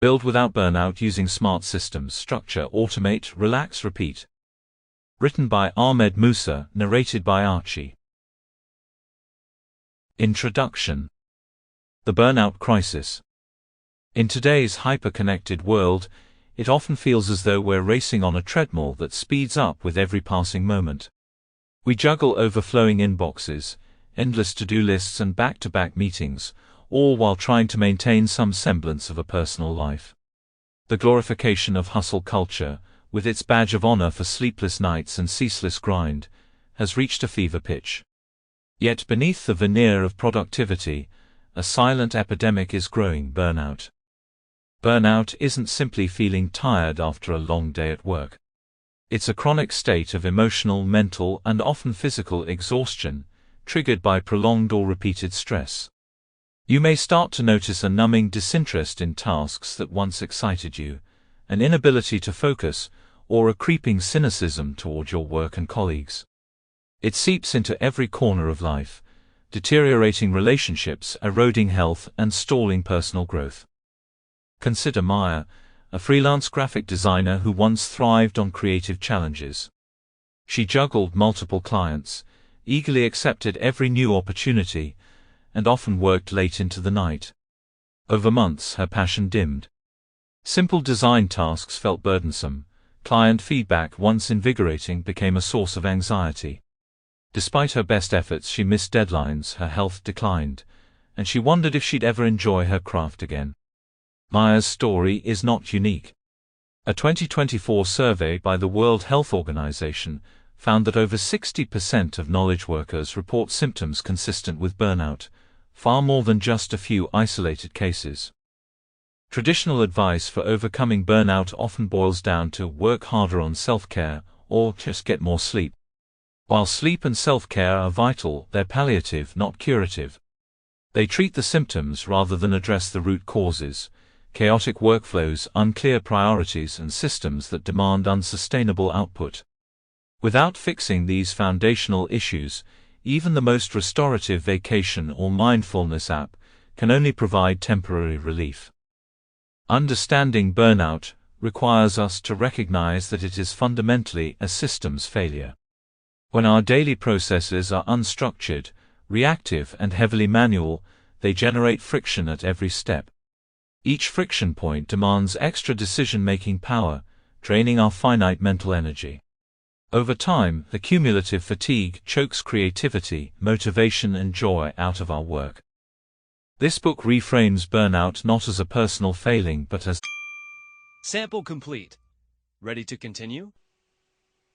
Build without burnout using smart systems. Structure, automate, relax, repeat. Written by Ahmed Musa, narrated by Archie. Introduction. The burnout crisis. In today's hyper-connected world, it often feels as though we're racing on a treadmill that speeds up with every passing moment. We juggle overflowing inboxes, endless to-do lists and back-to-back meetings, all while trying to maintain some semblance of a personal life. The glorification of hustle culture, with its badge of honor for sleepless nights and ceaseless grind, has reached a fever pitch. Yet beneath the veneer of productivity, a silent epidemic is growing: burnout. Burnout isn't simply feeling tired after a long day at work. It's a chronic state of emotional, mental, and often physical exhaustion, triggered by prolonged or repeated stress. You may start to notice a numbing disinterest in tasks that once excited you, an inability to focus, or a creeping cynicism toward your work and colleagues. It seeps into every corner of life, deteriorating relationships, eroding health, and stalling personal growth. Consider Maya, a freelance graphic designer who once thrived on creative challenges. She juggled multiple clients, eagerly accepted every new opportunity, and often worked late into the night. Over months, her passion dimmed. Simple design tasks felt burdensome. Client feedback, once invigorating, became a source of anxiety. Despite her best efforts, she missed deadlines, her health declined, and she wondered if she'd ever enjoy her craft again. Maya's story is not unique. A 2024 survey by the World Health Organization found that over 60% of knowledge workers report symptoms consistent with burnout, far more than just a few isolated cases. Traditional advice for overcoming burnout often boils down to work harder on self-care or just get more sleep. While sleep and self-care are vital, they're palliative, not curative. They treat the symptoms rather than address the root causes: chaotic workflows, unclear priorities, and systems that demand unsustainable output. Without fixing these foundational issues, even the most restorative vacation or mindfulness app can only provide temporary relief. Understanding burnout requires us to recognize that it is fundamentally a systems failure. When our daily processes are unstructured, reactive, and heavily manual, they generate friction at every step. Each friction point demands extra decision-making power, draining our finite mental energy. Over time, the cumulative fatigue chokes creativity, motivation, and joy out of our work. This book reframes burnout not as a personal failing but as Sample complete. Ready to continue?